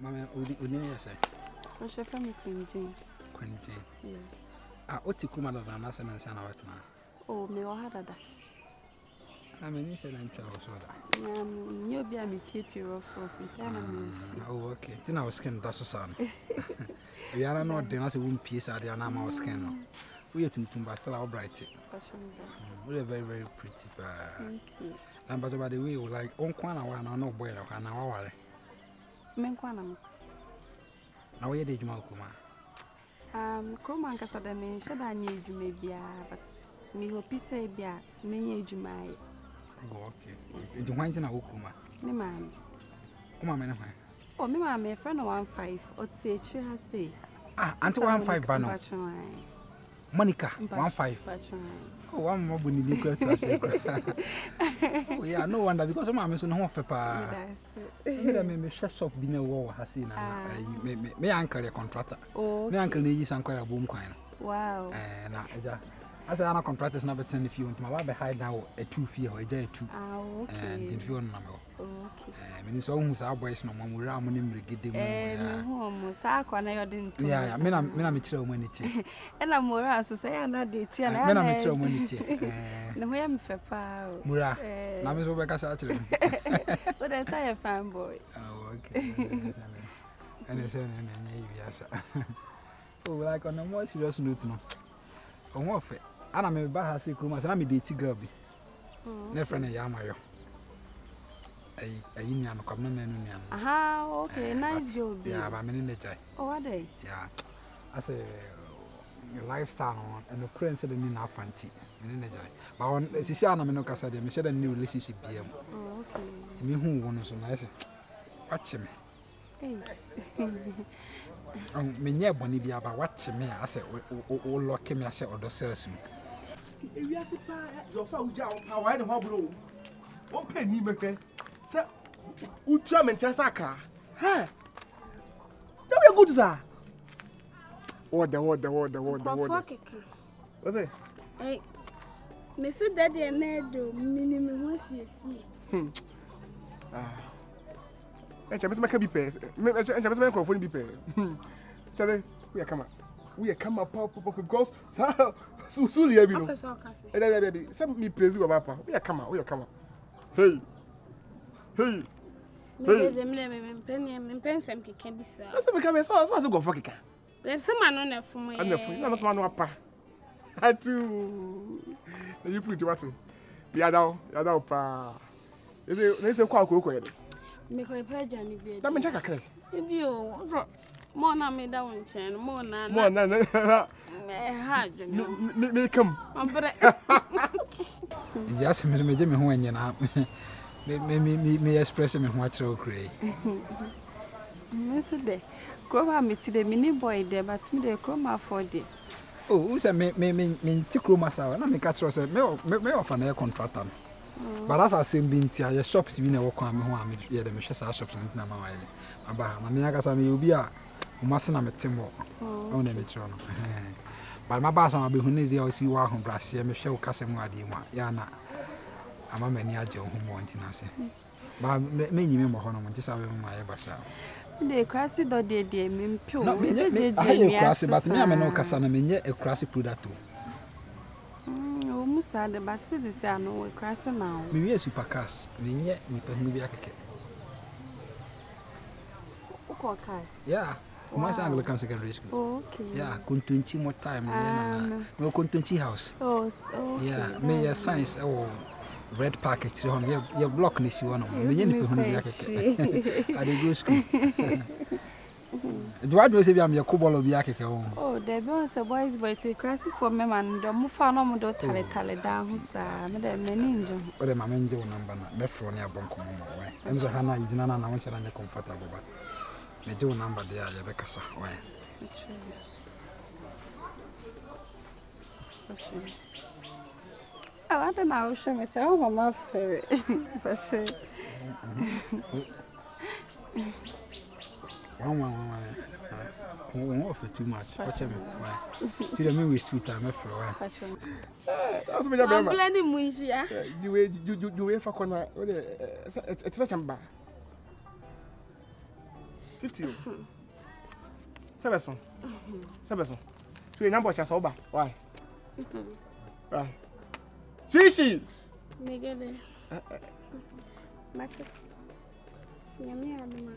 Mama, Unia say. I shall family Queen Jane. Queen Jane. Yeah. Otikuma than an assassin and son of it. Oh, me or had that. I mean, you said I'm soda. You'll be a me keep you off of it. Oh, okay. Then I was skin that's a son. We are not the answer won't piece at the anama skin. We are to Tumba still our bright. We are very, very pretty. Thank you. And but by the way, like on Kwana one or no boy of an hour. Menquanamits. Now, where did you Malcoma? Croman Casadame, should I need you maybe, but me hope you say, Bia, many age my. Okay. It's one thing I will come. Me, man. Come on, oh, me, my friend 15 or say, she has say. Until 15 banner. Monica, 15. Oh, I'm more than you to say. We are no wonder because I'm a son of papa. Me shut up being a war has seen. Me uncle a contractor. Oh, me uncle is uncle a boom coin. Wow. And as a contractor is never 10 if you want my wife hide now a 2 fee or a day 2. And if you want number. Okay. Means almost our boys no one will ram him get them home. Sakwana didn't. Yeah, men are mature humanity. And I'm more as to say, I'm not the tea and I'm mature humanity. No, I am Papa. Mura. Now, Miss Rebecca's actually. But I say a fanboy. Oh, okay. And I said, yes. Oh, like on a more serious note, no. On what fair? And I'm a bahas, I'm a dating girl. Never a yamayo. A union of common. Aha, okay, nice girl. Yeah, but I'm in the day. Oh, are they? Yeah. I say, lifestyle and the current said in our fancy. But on Sisiana Menoka said, I said a new relationship. Oh, okay. To me, who wants so nice? Watch me. Oh, me near Bonibia, but watch me. I said, oh, lock him, I said, or the salesman. If you ask your phone, how I don't know. One penny, make sir, Uchaman Chasaka. Hey, don't be good, sir. Order. What's it? Hey, Mr. Daddy and Meadow, minimum once you see. And Chavis make a be paid. Chavis make a phone be paid. Charlie, we are come up, because so soon you have been. And then, baby, send me praise you, Papa. We are come out. Hey. Penny and Pensam can be sir. That's because I was go for Kika. There's someone on there for me. And the food, I'm a man of Papa. I too. You put what? Be a down, pa. Is a quack. Make a pledge and if you let me check a crack. If you more than me down, Chan, more than may come. Yes, Miss Jimmy, when you're not. Me express him in what so crazy. Miss Day, Groma me to the mini boy there, but me the chroma for the. Oh, who's a me to chroma sour, and I make a choice, me of an air contractor. But as I say, being your shops, you know, come home, yeah, the Michelle shops and Namaway. About Mamiagas, you'll be a Massana Timbo on the metron. But my bass on Bihunizi, I see you are home, Brassia, Michelle Casamadi, Yana. I'm a mania Joe who wanted to say. But many member Honor, just having my bassa. The crassy dog, dear, mean pure. Not me, crassy, but me, I'm no Cassana, me, a crassy prudato. Almost sad, but Sissy, I know we're crassy now. Maybe a supercast, me yet, me maybe I can. Yeah. My Anglican secondary school. Okay. Yeah, Kuntunchi more time. No Kuntunchi house. Oh, yeah. May a science or red package on your block this one. I did go school. Do I do say I'm your cobble of Yaki? Oh, there was a boys, a crassy for me, and the Mufano do tally down who's Madame Ninja. But a mamma number, left for near Bonko. And so Hannah, you didn't announce it and comfortable, but. Me do number there, Rebecca. Why? I don't know. Show me some of my favorite. One for too much. Watch me. See the me waste 2 times for a while. That's me. I'm planning Muisia. You wait for corner. It's such a bar. 50. Sebeson. So you number chance over. Why? Why? Shishi. Megede. Max. Nyame adoma.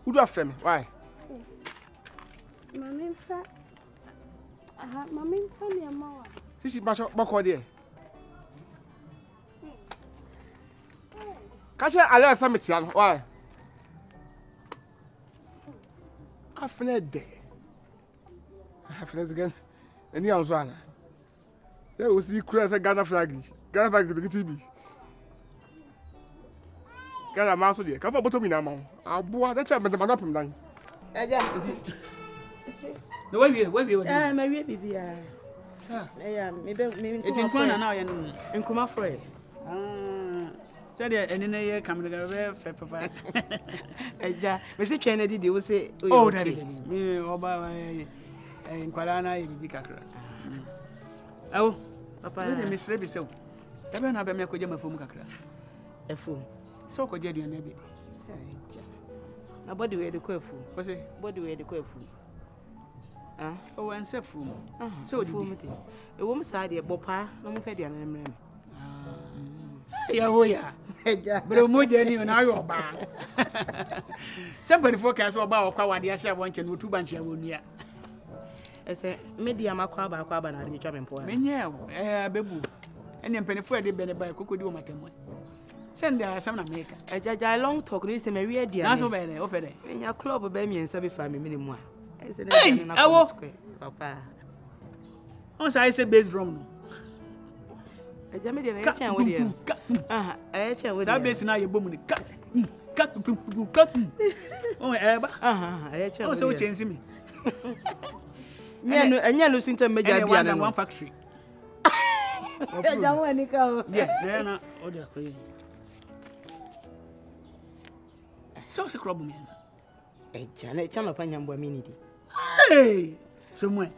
Who do after me? Why? Mami fa. Aha, mami fa me amawa. Shishi bako there. Catch her alert some why? After day. Happiness again. Any else one? There was see Chris a Ghana flag. Ghana flag to the TV. Ghana mouse there. Come for bottom in a mouth. I'll boy that chap, but I'm not from down. The way we my baby, sir. Maybe It's in corner now and Nkuma Fred. Said and in a year coming to papa. Eja, Mr. Kennedy, they will say, Oh, daddy, me Oba in Qualana, you be Kakra. Oh, papa, Miss Levy, so. Ever not be me could from Kakra. A fool. So could you and maybe. A body where the quail fool. Was it? Body where the quail fool. Oh, and set fool. So did you? A woman's side, a bopa, no more fed and yeah. But a more journey on our bar. Somebody forecast about how I shall want you to bunch of one year. I say, Media Macaba, and the German poor. Menyel, Bebu, and then penny for the better by Coco do Matam. Send there some America. I judge a long talk, this is Maria dear. That's over there, open it. In your club of Bemi and Sabi family minimum. I said, I will. Papa. Also, I said base drum. A Jamaican, I can't with you. I can't with that base now, your woman. Cut. Oh, I can't also change me. And you're losing to me, one factory. Yeah, so it's a crop means. A Janet Chan of Panyam Minity. Hey, somewhere.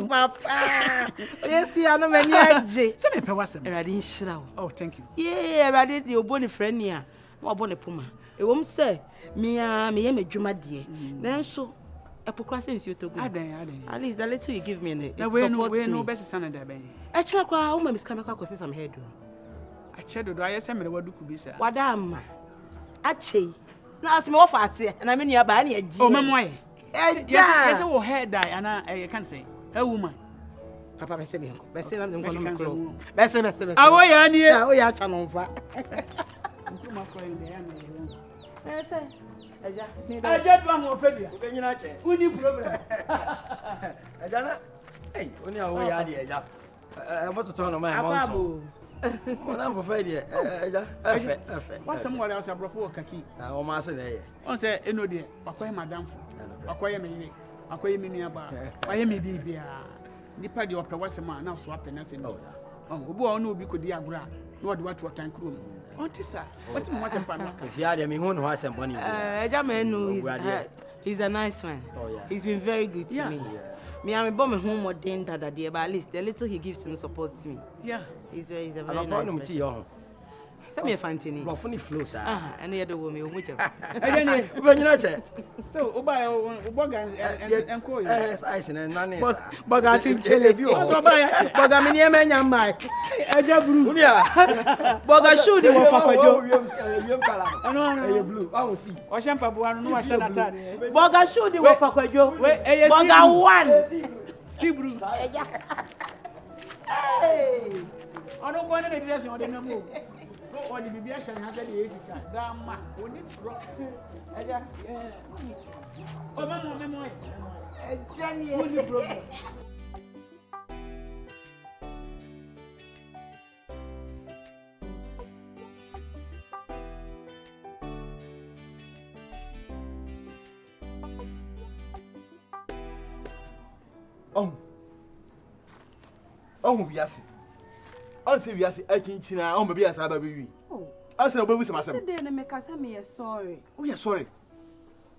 Papa, yes, the other man, Send me was I didn't shroud. Oh, thank you. Yeah, I did your bonny friend here. No bonny puma. A woman say, me a Juma dear. Then so, a procrastination you to go. At least the little you give me in it. We're no best son of that baby. I check how my Miss Kamaka causes some head. I checked the I sent me what could be said. What am I? Ache. Now, ask me what I say, and I'm in your body. Oh, Mamma. Yes, I will head die, and I can't say. A woman. Papa, I said, I said, I'm going to go. Best. Oh, yeah, near. Oh, yeah, channel. I just want more failure. When you're not check. Who you problem? Hey, when you're away, I want to turn on my monster. I'm for failure. What's someone else abroad for Kaki? Oh, Master, I say, no, dear, acquire Madame, acquire me, acquire me nearby. I am a DBA. The party of the Western man now swapping us in. Oh, who no be could diagram, nor do what tank room. What is that? What was a pan? If you had a who has some money, he's a nice man. He's been very good to me. Me, I'm a bomb at home more than that, dear, but at least the little he gives him supports me. Yeah, he's a very nice man. Send me a fancy. Well, funny flows, and the other woman, whichever. When you're not check. So, Oba and call yes, I send a nanny. But I think you also buy but I'm in your man, I'm back. I just blew. But I should have a blue. I will see. Or champagne, one. But I should have for Joe. But I won. See, Bruce. Hey, I don't want any dressing on the number. Or the baby action has a damn man. We need to rock. Oh, Mamma, Jenny, only problem. Oh, yes. I say we are saying, I be as I baby. I said, we some. Then make us sorry. Oh, yeah, sorry.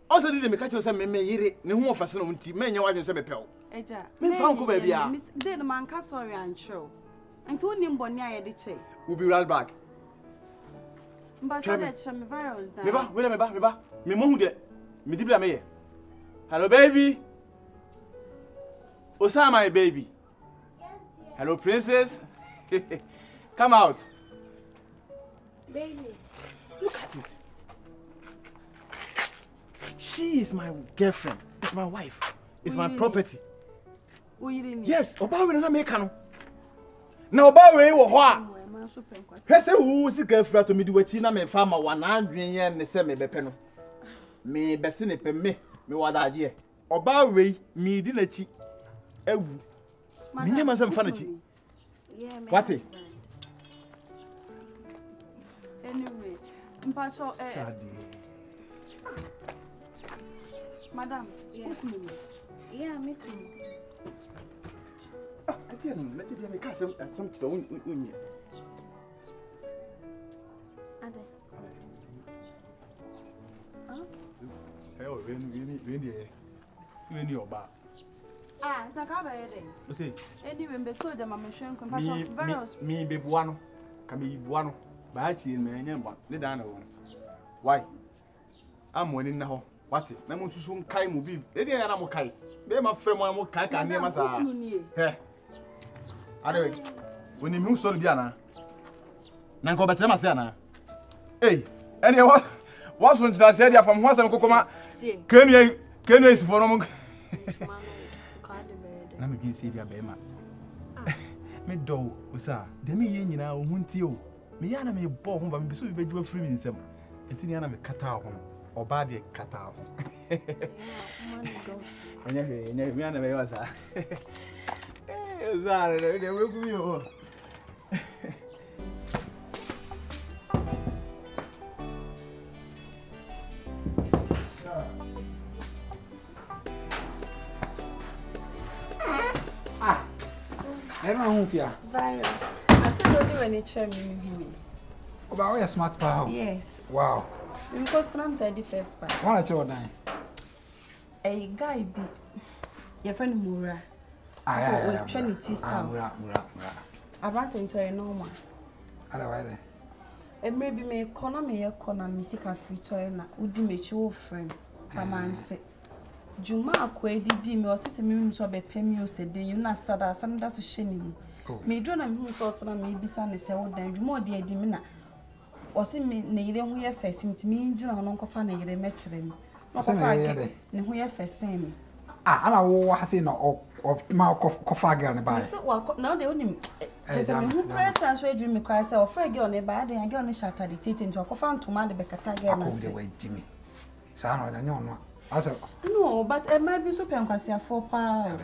Also, did they make us some me, no more facility, men, you want to say, Pel. Eja, me found go baby. Then man can sorry and show. And to him, Bonia, the che. We'll be right back. But I'm virus. Meba. Me mo hu de. Me di bla me ye. Hello baby. Osama my baby. Yes, dear. Hello princess. Come out. Baby. Look at this. She is my girlfriend. It's my wife. It's my property. Yes, oba we na make no. Na oba we wo ho a. Pese wu si girlfriend to me di wachi na me fa ma wana adwen ye ne se me bepe no. Me bese ne pe me wada age. Oba we mi di na chi. Ewu. Me nyama se me fa na chi. Yeah, me. What? Anyway, Mpacho Madam, yeah, me too. I didn't let it be a some children. Say, oh, when you're back. Ah, it's a cover. You see, anyway, be so the mamma showing compassion. Virus. Me be one, can be one. But in my name, the Dana one. Why? I'm winning now. What? Na mo susu nkai mo bi. E dey na mo kai. Be ma frem mo kai ka ne ma sa. He. Ade. Woni mi so bi ana. Na nko betere ma se ana. Hey, any what so ntia se dia from hwasam kokoma. Kenu is for no mo. Na me bi se dia be ma. Me do usa. De me ye nyina o hunti o. Me ya na me bo ho ba me so bi bedua free mi nsem. Etini na me kata ho. Oba de kata ho. Enye me ana me wasa. Zare de we ku mi o. I don't know if virus. I tell you when you check me. About your smart power. Yes. Wow. Because I'm 31st part. What are you doing? A guy be your friend Mura. So we Trinity style. Mura. I want into a normal. Otherwise, and maybe me economy music free toy na udi me chiwo friend. Pamante. Juma akwa didi me osese me so be pemi o se den you na start as am da so sheni me dro na me hu so to na me bisa ne se wo dan juma odi adi me na ose me ne yire hu ye fesin ti me ngina no nkofa na yire me kire me no kofa ne hu ye fesin me ana wo ha se na ma kofa girl ne ba me se wa na de onim just me hu press so edi me cry say o free girl ne ba de girl ne shata de tete nti kofa ntoma de be kata girl na se we jimi sa na nya no no, but it might be super kwasi afọ pa.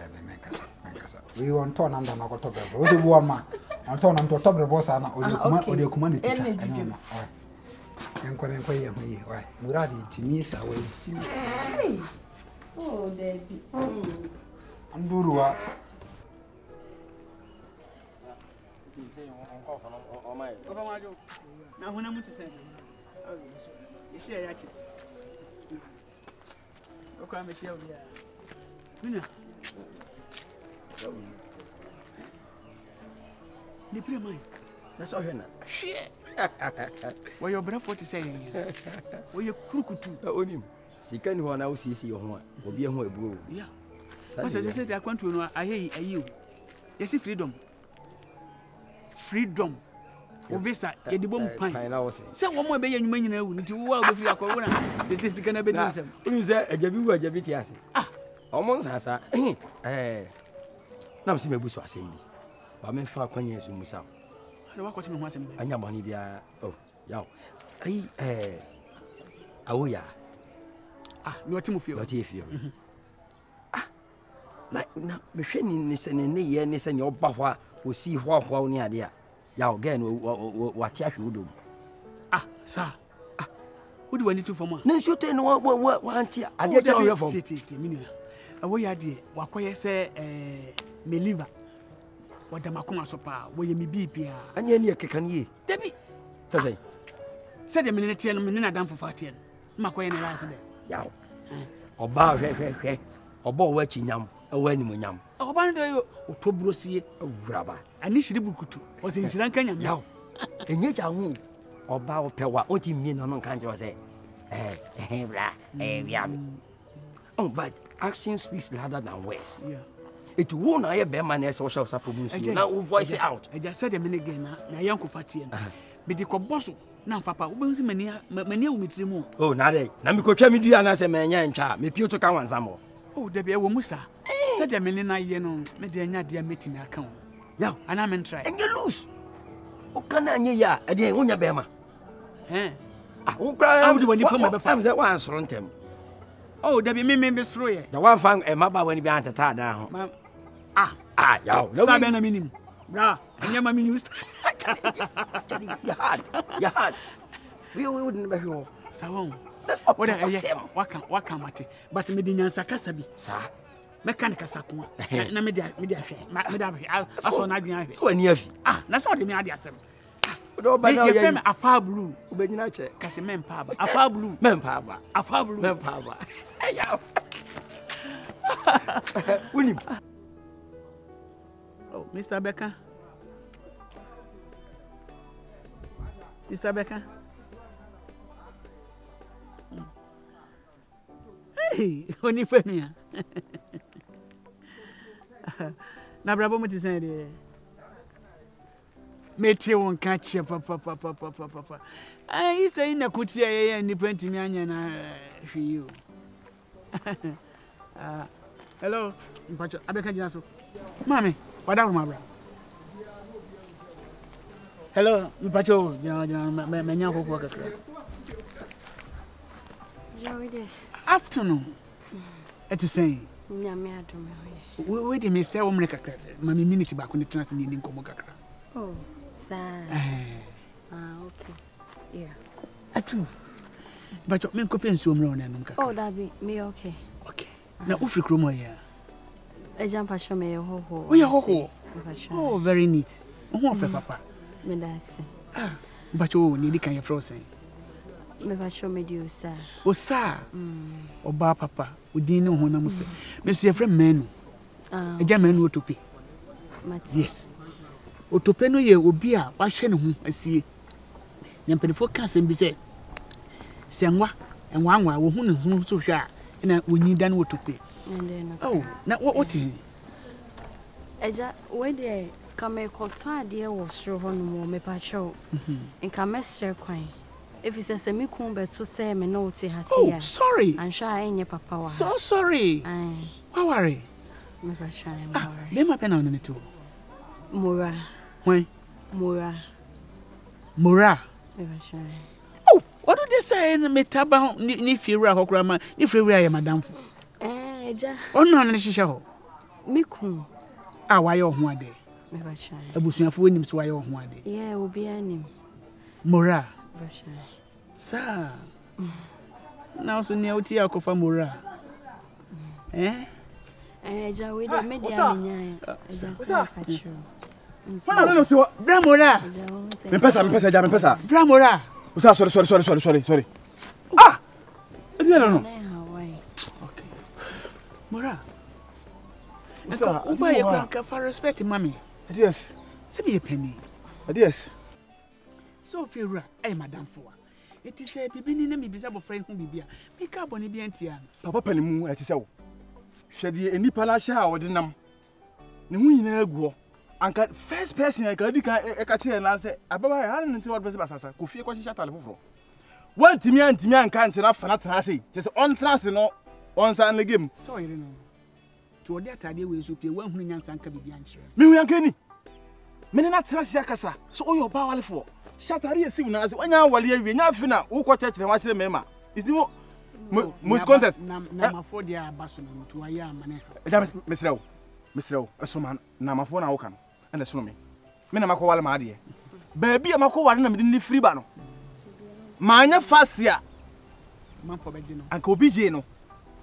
We want to na na ko to bebo. We do one man. On to na to to bebo sa na odi kuma ni tuta. Enko ye hu ye. Why? Muradi jimi sa we jimi. Oh, daddy. Anduruwa. Na huna mutu sai. Ishi ya yachi. Okay, I'm sure we are. Mina. The pre-mine. That's all here. Shit. Why your brother 40 saying? Why you crooked? Onim. Sikan ho na usisi ho a. Obi ho ebuo. Yeah. Because as I said, I want to know, I hear you. Yes, freedom. Freedom. Ovesa ye di bom pan se wo mo be ye nyuma nyina wu nti wo a go fi akọ na this is gonna be nsem unu se ajabi ti ase omo nsasa na msi mebuso asem bi ba me fa kwanye su musa ada wa kwati me ho asem bi anya bani bia yaw ai awoya no ti mo fio na me hwe ni se ne ye ne se ne oba ho a osi ho ni ade a ya again what ya hwe odom sir wodi wani to form na nso te no wa anti ade cha hwe form ti minu awo ya de wakoye se me liver wada makoma so pa wo ye me bibia anya ne keka ne dabi se de menene tie no menene adam fofa tie no makoye ne rise de ya oba hwe oba wa chinyam awa ni munyam oba no de otobrosie awuraba ani shiri bukutu o se nshira nkanya yaw enye ja hu Oba opewa oti mi no no kan say bra oh but action speaks louder than words. Yeah. It won't I be man as social support now voice it out. I just said a minute again na yanko fatie be the koboso na papa wo benzi mania wo mitrimu. Oh na dey na me kotwa me dua na say menya ncha me pio to kan wansamo. Oh de be wo musa said a minute na ye no me de anya de metimi aka wo. Yeah, and I'm try. And you lose. O kana anya ya e de wonya be ma. Wo kra am when you from my am say wan soro ntem. Oh, there be me sro ye. The one fan e maba when be antata da ho. Yo. Stop be na minim. Bra, anya ma minim stop. You had. We wouldn't be here. Sawon. What I waka mate. But me di nyansa kasa bi. Sa. Mechanic kasa ko. Na me dia hwe. Me da hwe. Aso na adwen ahwe. So ani afi. Na so de me ade asem. Do ba na ye fem afa blue. Ubegyina che. Kase mempa ba. Afa blue. Mempa ba. Afa blue. Mempa ba. Yo. Unim. Oh, Mr. Becker. Mr. Becker. Hey, oni penia. Na brabo mo ti sen de. Meti won ka che papa. You say na kuti ya ni penti mi anya na hwi you. Hello, Mpacho, Abeka jina so. Mami, wada ro mabra. Hello, Mpacho, jina menya kokko kakra. Jawide. Afternoon. It is saying. Nyame adome hoye. We dey me say wo mre kakra. Mami minute ba ko ni trans ni nkomo kakra. Oh, sir. Okay. Yeah. Atu. Mpacho, me nkope nsuo mre ona num kakra. Oh, that be me okay. Okay. Na ufri kromo ya. Ejampa show me hoho. Oh, yeah, hoho. Oh, very neat. Who of papa? Me that's. But you need can you frozen. Me ba show me do sir. Oh, sir. Oba papa, we didn't know who namu say. Monsieur friend menu. Eja menu otope. Yes. Otope no ye obi a wa hwe ne ho asie. Nyampenfo ka asem bi say. Senwa, enwa wo hu ne ho so hwe a na woni dan otope. Oh, now what is Eja, where the come contour dear was through on me patrol. And come master quine. If he says a me coon but to say me no tea has here. Oh, sorry. I'm sure I ain't your papa. So sorry. Why worry? Me patrol. Lay my pen on it too. Mura. Why? Mura. Mura. Me patrol. Oh, what do they say in the metaba ni fira hokrama, ni fira madam? Oh no, na shisha ho. Miku. Why your ho ade? Me ba chan. Abusuafo nim so why your ho ade? Yeah, obi anim. Mora. Ba chan. Sir. Now so near uti akofa mora. Ja we dey media nya. Ja sa pacho. No, Bra mora. Me pesa, ja me pesa. Bra mora. Sorry. No. Mora. Uba ye kwanka for respect mommy. Yes. Se be a penny. Yes. So fira eh madam for. It is a bibini na me bisa bo friend hu bibia. Me ka boni bi antia. Papa panimu ati se wo. Hwede enipa na hye a wode nam. Ne hu nyina aguo. Anka first person I ka di ka e ka che na se ababa ya han nti word person basasa. Ko fie ko hye tale foforo. Wantimi anka nti na fa na tena sei. Je se on trans no on san le game. So you know. To odi atade we so pie wan hunu nyansa nka bibia nkyere. Me hu yanka ni. Me ne na tena sia kasa. So oyo ba wale fo. Shatari esi wu na se wanya wale awie nya afi na wo ko kyekere wa kyere mema. Is the most contest. Na mafo dia baso no to aye amane. Eja mesrew. Esoma na mafo na wo ka no. Ene sono me. Me na makọ wale ma ade. Ba bia makọ wale na me ni free ba no. Ma anya fast ya. Manfo be gino. Anka obi je no.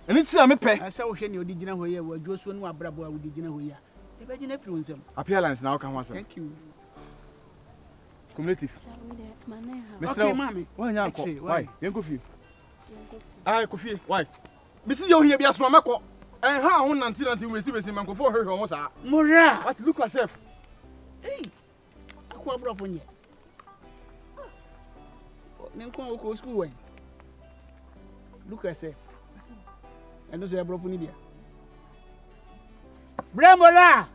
Eni tira me pe. Asa wo hwe ne odi gina ho ye wo adwo so no abrabo a odi gina ho ya. E be gina free onsem. Appearance na wo ka ho asem. Thank you. Cumulative. Okay, mommy. Why yanko? Why? Yanko fi. Ai ko fi. Why? Bisi yo here bia so mako. Ha ho nanti we see manko fo hwe ho sa. Mora. What look yourself? Hey. Akwa brofo nye. Nenko go school when. Look yourself. And those are broken India. Brambola!